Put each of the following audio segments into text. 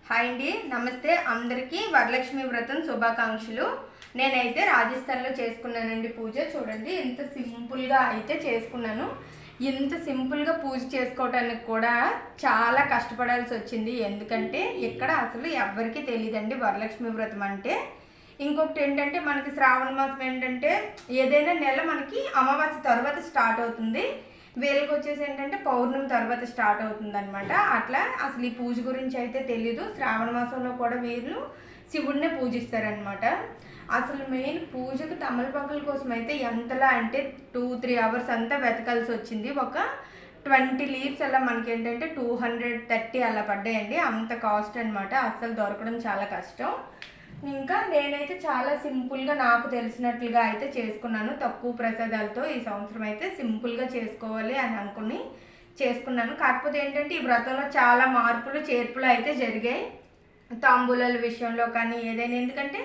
Hi అండి, నమస్తే అందరికీ. వరలక్ష్మి వ్రతం శుభాకాంక్షలు. నేనైతే రాజస్థాన్లో చేసుకున్నానండి పూజ. చూడండి ఎంత సింపుల్గా అయితే చేసుకున్నాను. ఇంత సింపుల్గా పూజ చేసుకోవడానికి కూడా చాలా కష్టపడాల్సి వచ్చింది. ఎందుకంటే ఇక్కడ అసలు ఎవరికీ తెలియదండి వరలక్ష్మి వ్రతం అంటే. ఇంకొకటి ఏంటంటే మనకి శ్రావణ మాసం ఏంటంటే ఏదైనా నెల మనకి అమావాస్య తర్వాత స్టార్ట్ అవుతుంది. వీళ్ళకి వచ్చేసి ఏంటంటే పౌర్ణమి తర్వాత స్టార్ట్ అవుతుంది అనమాట. అట్లా అసలు ఈ పూజ గురించి అయితే తెలీదు. శ్రావణ మాసంలో కూడా వీళ్ళు శివుడినే పూజిస్తారనమాట. అసలు మెయిన్ పూజకు తమలపాకుల కోసం అయితే ఎంతలా అంటే 2-3 అవర్స్ అంతా వెతకాల్సి వచ్చింది. ఒక 20 లీవ్స్ అలా మనకి ఏంటంటే 230 అలా పడ్డాయండి. అంత కాస్ట్ అనమాట. అసలు దొరకడం చాలా కష్టం. ఇంకా నేనైతే చాలా సింపుల్గా నాకు తెలిసినట్లుగా అయితే చేసుకున్నాను. తక్కువ ప్రసాదాలతో ఈ సంవత్సరం అయితే సింపుల్గా చేసుకోవాలి అని అనుకుని చేసుకున్నాను. కాకపోతే ఏంటంటే ఈ వ్రతంలో చాలా మార్పులు చేర్పులు అయితే జరిగాయి. తాంబూలాల విషయంలో కానీ ఏదైనా, ఎందుకంటే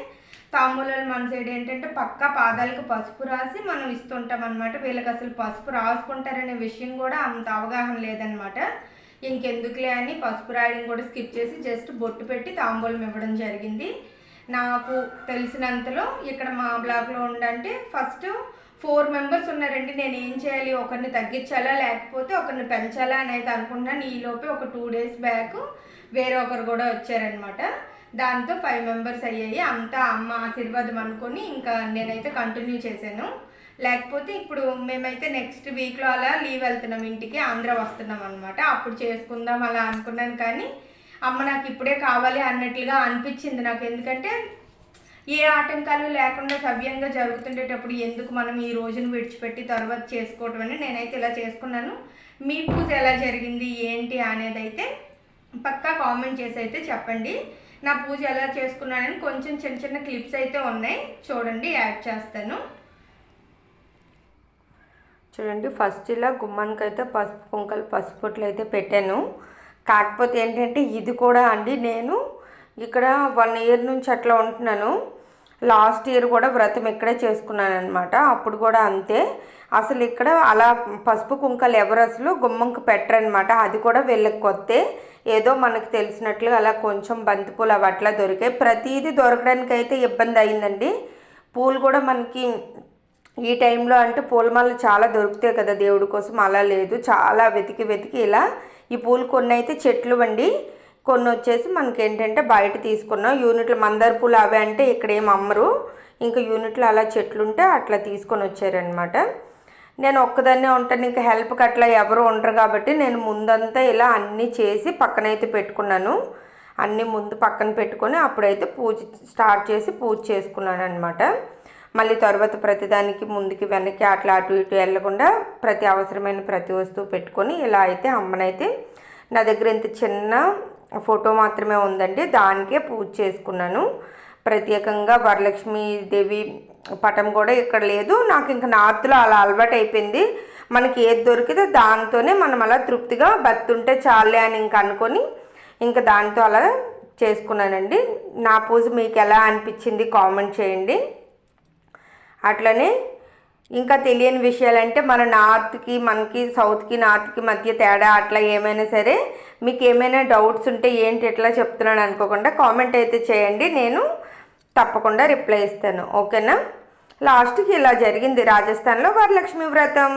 తాంబూలాలు మన సైడ్ ఏంటంటే పక్కా పాదాలకు పసుపు రాసి మనం ఇస్తుంటాం అనమాట. వీళ్ళకి అసలు పసుపు రాసుకుంటారనే విషయం కూడా అంత అవగాహన లేదనమాట. ఇంకెందుకులే అని పసుపు రాయడం కూడా స్కిప్ చేసి జస్ట్ బొట్టు పెట్టి తాంబూలం ఇవ్వడం జరిగింది. నాకు తెలిసినంతలో ఇక్కడ మా బ్లాక్లో ఉండంటే ఫస్ట్ 4 మెంబర్స్ ఉన్నారండి. నేను ఏం చేయాలి, ఒకరిని తగ్గించాలా లేకపోతే ఒకరిని పెంచాలా అని అయితే అనుకున్నాను. ఈలోపే ఒక 2 డేస్ బ్యాక్ వేరే ఒకరు కూడా వచ్చారనమాట. దాంతో 5 మెంబర్స్ అయ్యాయి. అంతా అమ్మ ఆశీర్వాదం అనుకొని ఇంకా నేనైతే కంటిన్యూ చేశాను. లేకపోతే ఇప్పుడు మేమైతే నెక్స్ట్ వీక్లో అలా లీవ్ వెళ్తున్నాం, ఇంటికి ఆంధ్ర వస్తున్నాం అనమాట. అప్పుడు చేసుకుందాం అలా అనుకున్నాను. కానీ అమ్మ నాకు ఇప్పుడే కావాలి అన్నట్లుగా అనిపించింది నాకు. ఎందుకంటే ఏ ఆటంకాలు లేకుండా సవ్యంగా జరుగుతుండేటప్పుడు ఎందుకు మనం ఈ రోజును విడిచిపెట్టి తర్వాత చేసుకోవటం అని నేనైతే ఇలా చేసుకున్నాను. మీ పూజ ఎలా జరిగింది ఏంటి అనేది అయితే పక్కా కామెంట్ చేసి అయితే చెప్పండి. నా పూజ ఎలా చేసుకున్నానని కొంచెం చిన్న చిన్న క్లిప్స్ అయితే ఉన్నాయి, చూడండి, యాడ్ చేస్తాను. చూడండి, ఫస్ట్ ఇలా గుమ్మానికైతే పసుపు కుంకలు పసుపుట్లు అయితే పెట్టాను. కాకపోతే ఏంటంటే ఇది కూడా అండి, నేను ఇక్కడ 1 ఇయర్ నుంచి అట్లా ఉంటున్నాను. లాస్ట్ ఇయర్ కూడా వ్రతం ఇక్కడే చేసుకున్నాను అనమాట. అప్పుడు కూడా అంతే. అసలు ఇక్కడ అలా పసుపు కుంకలు ఎవరు అసలు గుమ్మంకి పెట్టరనమాట. అది కూడా వీళ్ళకి కొత్తే. ఏదో మనకు తెలిసినట్లు అలా కొంచెం బంతిపూలు అవి అట్లా దొరికాయి. ప్రతిదీ దొరకడానికి అయితే ఇబ్బంది అయిందండి. పూలు కూడా మనకి ఈ టైంలో అంటే పూలమాలలు చాలా దొరుకుతాయి కదా దేవుడి కోసం, అలా లేదు. చాలా వెతికి ఇలా ఈ పూలు కొన్ని అయితే చెట్లు వండి, కొన్ని వచ్చేసి మనకి ఏంటంటే బయట తీసుకున్నాం. యూనిట్లు మందార పూలు అవి అంటే ఇక్కడ ఏం అమ్మరు. ఇంకా యూనిట్లు అలా చెట్లు ఉంటే అట్లా తీసుకొని వచ్చారనమాట. నేను ఒక్కదాన్నే ఉంటాను, ఇంకా హెల్ప్కి అట్లా ఎవరు ఉండరు కాబట్టి నేను ముందంతా ఇలా అన్నీ చేసి పక్కనైతే పెట్టుకున్నాను. అన్నీ ముందు పక్కన పెట్టుకొని అప్పుడైతే పూజ స్టార్ట్ చేసి పూజ చేసుకున్నాను అనమాట. మళ్ళీ తర్వాత ప్రతిదానికి ముందుకి వెనక్కి అట్లా అటు ఇటు వెళ్ళకుండా ప్రతి అవసరమైన ప్రతి వస్తువు పెట్టుకొని ఇలా అయితే అమ్మనైతే, నా దగ్గర ఇంత చిన్న ఫోటో మాత్రమే ఉందండి, దానికే పూజ చేసుకున్నాను. ప్రత్యేకంగా వరలక్ష్మీదేవి పటం కూడా ఇక్కడ లేదు. నాకు ఇంకా నార్త్లో అలా అలవాటు అయిపోయింది. మనకి ఏది దొరికితే దాంతోనే మనం అలా తృప్తిగా బతుంటే చాలే అని ఇంకా అనుకొని ఇంకా దాంతో అలా చేసుకున్నానండి. నా పూజ మీకు ఎలా అనిపించింది కామెంట్ చేయండి. అట్లనే ఇంకా తెలియని విషయాలంటే మన నార్త్కి మనకి సౌత్కి నార్త్కి మధ్య తేడా అట్లా ఏమైనా సరే మీకు ఏమైనా డౌట్స్ ఉంటే ఏంటి ఎట్లా చెప్తున్నాను అనుకోకుండా కామెంట్ అయితే చేయండి, నేను తప్పకుండా రిప్లై ఇస్తాను. ఓకేనా. లాస్ట్కి ఇలా జరిగింది రాజస్థాన్లో వరలక్ష్మి వ్రతం.